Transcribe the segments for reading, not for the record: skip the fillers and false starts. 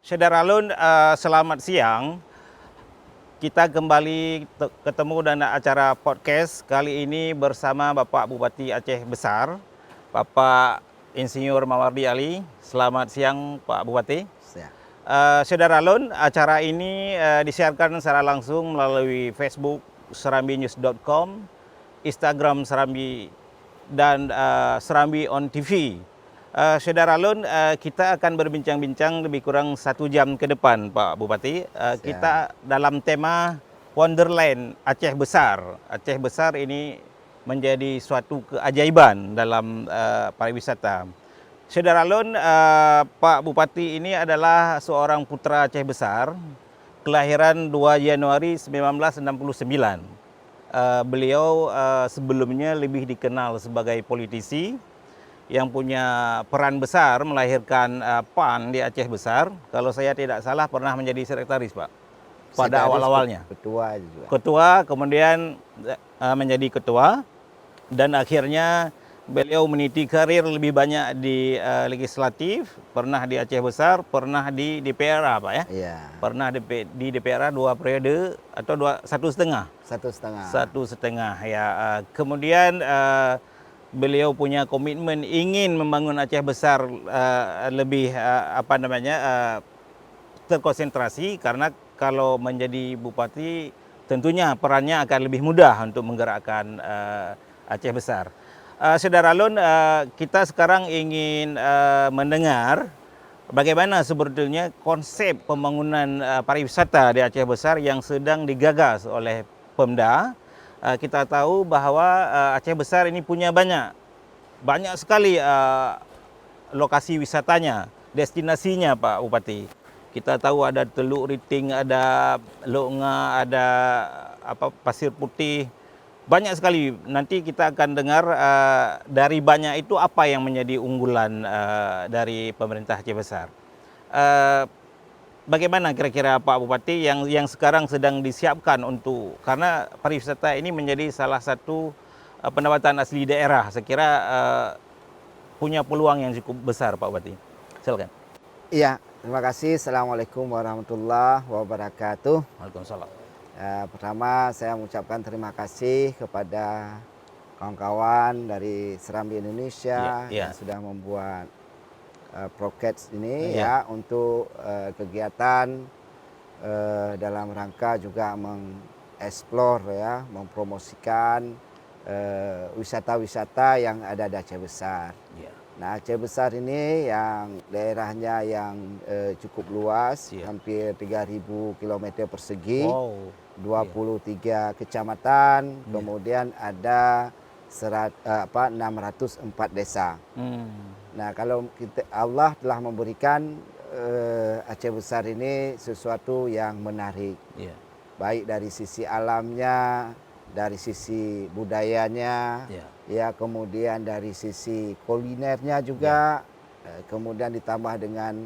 Saudara Alun, selamat siang. Kita kembali ketemu dalam acara podcast kali ini bersama Bapak Bupati Aceh Besar, Bapak Insinyur Mawardi Ali. Selamat siang Pak Bupati. Siap. Saudara Alun, acara ini disiarkan secara langsung melalui Facebook serambinews.com, Instagram Serambi, dan Serambi on TV. Saudara Alun, kita akan berbincang-bincang lebih kurang 1 jam ke depan, Pak Bupati. Kita dalam tema Wonderland Aceh Besar. Aceh Besar ini menjadi suatu keajaiban dalam pariwisata. Saudara Alun, Pak Bupati ini adalah seorang putra Aceh Besar, kelahiran 2 Januari 1969. Beliau sebelumnya lebih dikenal sebagai politisi yang punya peran besar melahirkan PAN di Aceh Besar. Kalau saya tidak salah pernah menjadi sekretaris, Pak, pada awal-awalnya. Ketua juga. Ketua, kemudian menjadi ketua, dan akhirnya beliau meniti karir lebih banyak di legislatif, pernah di Aceh Besar, pernah di DPRA, Pak ya? Iya. Pernah di DPRA 2 periode atau 1,5? 1,5. 1,5 ya. Kemudian beliau punya komitmen ingin membangun Aceh Besar lebih terkonsentrasi, karena kalau menjadi bupati tentunya perannya akan lebih mudah untuk menggerakkan Aceh Besar. Saudara Alun, kita sekarang ingin mendengar bagaimana sebetulnya konsep pembangunan pariwisata di Aceh Besar yang sedang digagas oleh Pemda. Kita tahu bahwa Aceh Besar ini punya banyak sekali lokasi wisatanya, destinasinya, Pak Bupati. Kita tahu ada Teluk Riting, ada Lok Nga, ada Pasir Putih. Banyak sekali. Nanti kita akan dengar dari banyak itu apa yang menjadi unggulan dari pemerintah Aceh Besar. Bagaimana kira-kira Pak Bupati yang sekarang sedang disiapkan untuk, karena pariwisata ini menjadi salah satu pendapatan asli daerah. Saya kira punya peluang yang cukup besar, Pak Bupati. Silakan. Iya, terima kasih. Assalamualaikum warahmatullahi wabarakatuh. Waalaikumsalam. Pertama saya mengucapkan terima kasih kepada kawan-kawan dari Serambi Indonesia yang sudah membuat prokes ini ya untuk kegiatan dalam rangka juga mengeksplor ya, mempromosikan wisata-wisata yang ada di Aceh Besar. Nah, Aceh Besar ini yang daerahnya yang cukup luas, hampir 3.000 km persegi, 23 kecamatan, kemudian ada 604 desa. Nah, kalau Allah telah memberikan Aceh Besar ini sesuatu yang menarik, baik dari sisi alamnya, dari sisi budayanya, ya, kemudian dari sisi kulinernya juga, kemudian ditambah dengan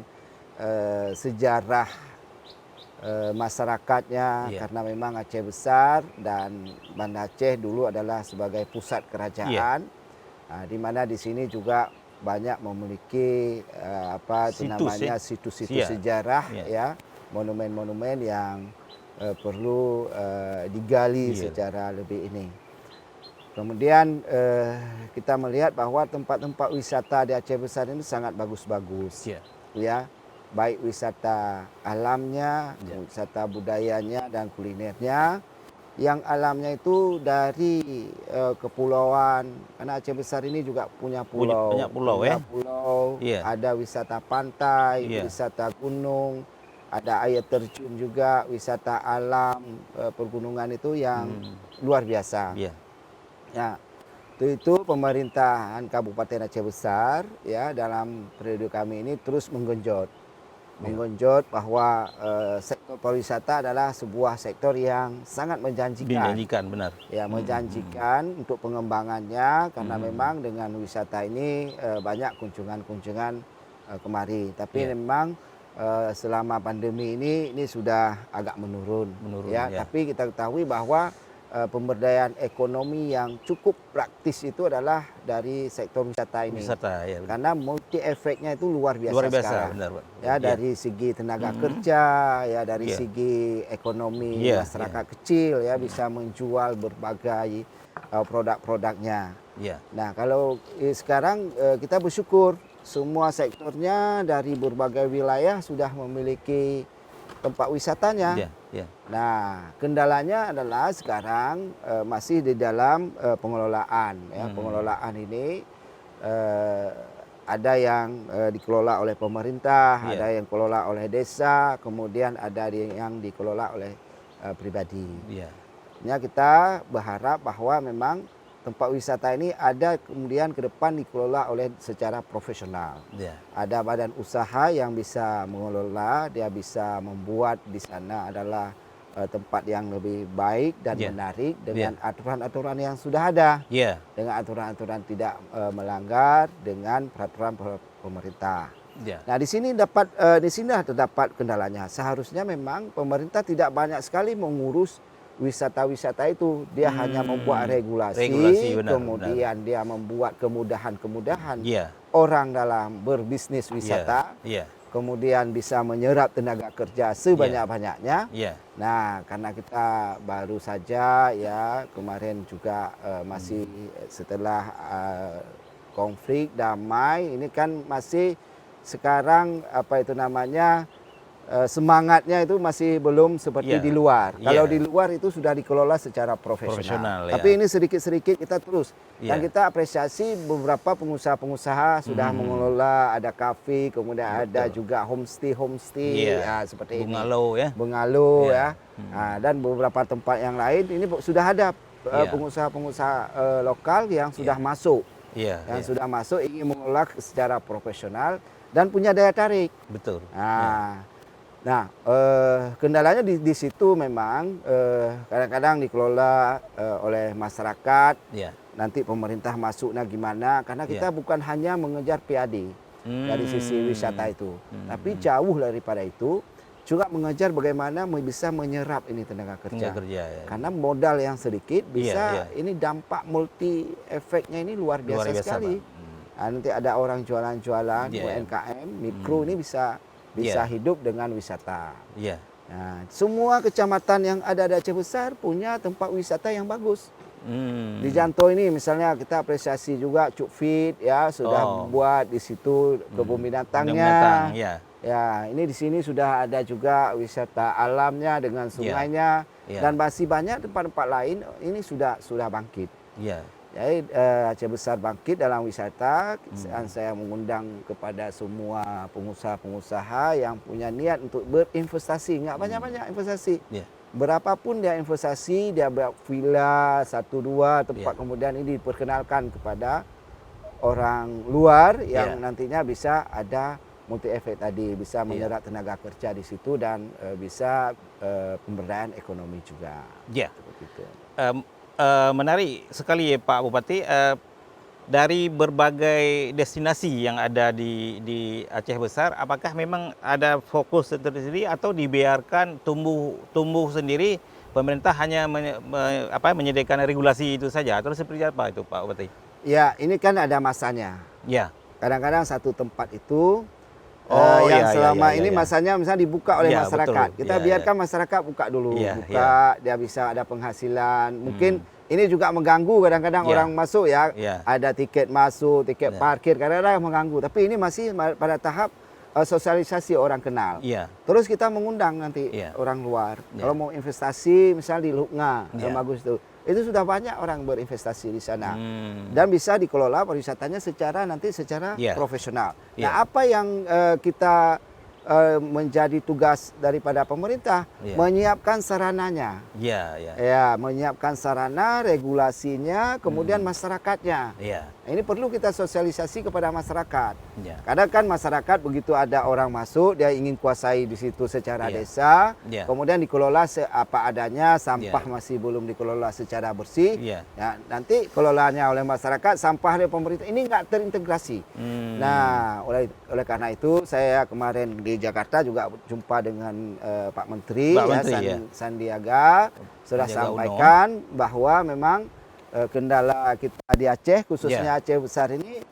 sejarah masyarakatnya, karena memang Aceh Besar dan Banda Aceh dulu adalah sebagai pusat kerajaan, di mana di sini juga banyak memiliki situs-situs sejarah, ya, monumen-monumen yang perlu digali secara lebih ini. Kemudian kita melihat bahwa tempat-tempat wisata di Aceh Besar ini sangat bagus-bagus, ya, baik wisata alamnya, wisata budayanya dan kulinernya. Yang alamnya itu dari kepulauan, karena Aceh Besar ini juga punya pulau, ada wisata pantai, wisata gunung, ada air terjun juga, wisata alam pergunungan itu yang luar biasa. Ya, itu pemerintahan Kabupaten Aceh Besar ya dalam periode kami ini terus menggenjot bahwa sektor pariwisata adalah sebuah sektor yang sangat menjanjikan. Benar. Ya, menjanjikan untuk pengembangannya, karena memang dengan wisata ini banyak kunjungan kemari. Tapi memang selama pandemi ini sudah agak menurun, ya. Tapi kita ketahui bahwa pemberdayaan ekonomi yang cukup praktis itu adalah dari sektor wisata ini. Wisata, ya. Karena multi efeknya itu luar biasa, Luar biasa, sekarang. benar, Pak. Ya, dari segi tenaga kerja, ya dari segi ekonomi masyarakat kecil, ya bisa menjual berbagai produk-produknya. Nah, kalau sekarang kita bersyukur semua sektornya dari berbagai wilayah sudah memiliki tempat wisatanya. Nah, kendalanya adalah sekarang masih di dalam pengelolaan. Ya. Pengelolaan ini ada yang dikelola oleh pemerintah, ada yang dikelola oleh desa, kemudian ada yang dikelola oleh pribadi. Ya, kita berharap bahwa memang tempat wisata ini ada kemudian ke depan dikelola oleh secara profesional. Ada badan usaha yang bisa mengelola, dia bisa membuat di sana adalah tempat yang lebih baik dan menarik dengan aturan-aturan yang sudah ada. Dengan aturan-aturan tidak melanggar dengan peraturan pemerintah. Nah, di sini terdapat kendalanya. Seharusnya memang pemerintah tidak banyak sekali mengurus wisata-wisata itu, dia hanya membuat regulasi kemudian dia membuat kemudahan-kemudahan orang dalam berbisnis wisata, kemudian bisa menyerap tenaga kerja sebanyak-banyaknya. Nah, karena kita baru saja ya kemarin juga masih setelah konflik damai, ini kan masih sekarang semangatnya itu masih belum seperti di luar. Kalau di luar itu sudah dikelola secara profesional. Tapi ini sedikit-sedikit kita terus. Dan kita apresiasi beberapa pengusaha-pengusaha sudah mengelola, ada kafe, kemudian ada juga homestay seperti Bungalow, ini. Bungalow ya. Nah, dan beberapa tempat yang lain ini sudah ada pengusaha-pengusaha lokal yang sudah masuk. Yang sudah masuk ingin mengelola secara profesional dan punya daya tarik. Betul. Nah, kendalanya di situ memang kadang-kadang dikelola oleh masyarakat. Nanti pemerintah masuknya gimana? Karena kita bukan hanya mengejar PAD dari sisi wisata itu, tapi jauh daripada itu juga mengejar bagaimana bisa menyerap ini tenaga kerja. Karena modal yang sedikit bisa ini dampak multi efeknya ini luar biasa sekali. Nah, nanti ada orang jualan-jualan UMKM mikro ini bisa hidup dengan wisata. Nah, semua kecamatan yang ada di Aceh Besar punya tempat wisata yang bagus. Di Janto ini misalnya kita apresiasi juga Cukfit ya sudah buat di situ kebun binatangnya. Ya, ini di sini sudah ada juga wisata alamnya dengan sungainya dan masih banyak tempat-tempat lain ini sudah bangkit. Jadi Aceh Besar bangkit dalam wisata. Saya mengundang kepada semua pengusaha-pengusaha yang punya niat untuk berinvestasi, nggak banyak-banyak investasi. Berapapun dia investasi, dia buat villa 1-2 tempat, kemudian ini diperkenalkan kepada orang luar yang nantinya bisa ada multi efek tadi, bisa menyerap tenaga kerja di situ dan bisa pemberdayaan ekonomi juga. Begitu. Menarik sekali ya Pak Bupati, dari berbagai destinasi yang ada di Aceh Besar, apakah memang ada fokus tersendiri atau dibiarkan tumbuh sendiri, pemerintah hanya menyediakan regulasi itu saja, atau seperti apa itu Pak Bupati? Ya, ini kan ada masanya. Kadang-kadang satu tempat itu selama ini masanya misalnya dibuka oleh masyarakat. Kita biarkan masyarakat buka dulu, dia bisa ada penghasilan. Mungkin ini juga mengganggu kadang-kadang orang masuk ya. Ada tiket masuk, tiket parkir, kadang-kadang mengganggu. Tapi ini masih pada tahap sosialisasi orang kenal. Terus kita mengundang nanti orang luar. Kalau mau investasi misalnya di Luknga, yang bagus itu sudah banyak orang berinvestasi di sana. Dan bisa dikelola pariwisatanya secara profesional. Nah, apa yang kita menjadi tugas daripada pemerintah? Menyiapkan sarananya. Menyiapkan sarana, regulasinya, kemudian masyarakatnya. Nah, ini perlu kita sosialisasi kepada masyarakat. Ya. Kadang kan masyarakat begitu ada orang masuk, dia ingin kuasai di situ secara Iya. desa, Iya. kemudian dikelola apa adanya, sampah Iya. masih belum dikelola secara bersih. Iya. Ya, nanti kelolaannya oleh masyarakat, sampah oleh pemerintah, ini nggak terintegrasi. Nah, oleh karena itu saya kemarin di Jakarta juga jumpa dengan Pak Menteri, Pak Menteri, ya. Sandiaga, sudah Sandiaga Uno. sampaikan bahwa memang kendala kita di Aceh, khususnya Aceh Besar ini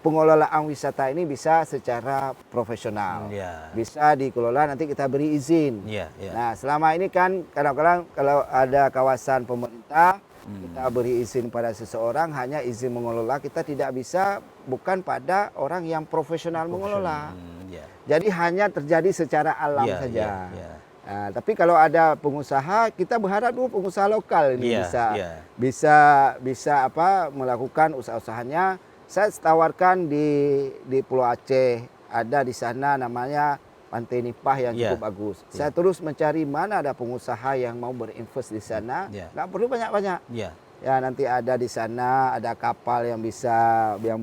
pengelolaan wisata ini bisa secara profesional, Ya. bisa dikelola, nanti kita beri izin. Ya, ya. Nah, selama ini kan kadang-kadang kalau ada kawasan pemerintah, kita beri izin pada seseorang, hanya izin mengelola, kita tidak bisa bukan pada orang yang profesional mengelola. Ya. Jadi hanya terjadi secara alam Ya, saja. ya, ya. Nah, tapi kalau ada pengusaha, kita berharap dulu pengusaha lokal ini Iya, iya. bisa melakukan usaha-usahanya. Saya tawarkan di Pulau Aceh, ada di sana namanya Pantai Nipah yang Iya. cukup bagus. Saya terus mencari mana ada pengusaha yang mau berinvest di sana. Iya. Nggak perlu banyak-banyak. Ya. Ya, nanti ada di sana, ada kapal yang besar yang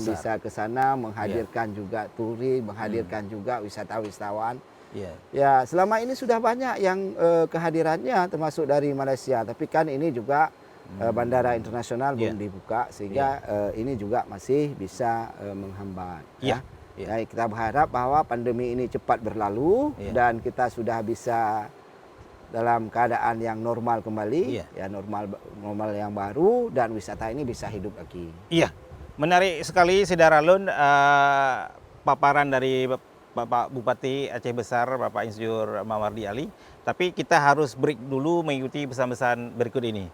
bisa ke sana menghadirkan juga turis, menghadirkan juga wisatawan. Ya. Ya, selama ini sudah banyak yang kehadirannya termasuk dari Malaysia, tapi kan ini juga bandara internasional belum dibuka sehingga ini juga masih bisa menghambat. Ya. Ya. Jadi kita berharap bahwa pandemi ini cepat berlalu dan kita sudah bisa dalam keadaan yang normal kembali, ya normal yang baru, dan wisata ini bisa hidup lagi. Iya, menarik sekali Saudara Lun, paparan dari Bapak Bupati Aceh Besar, Bapak Insinyur Mawardi Ali. Tapi kita harus break dulu mengikuti pesan-pesan berikut ini.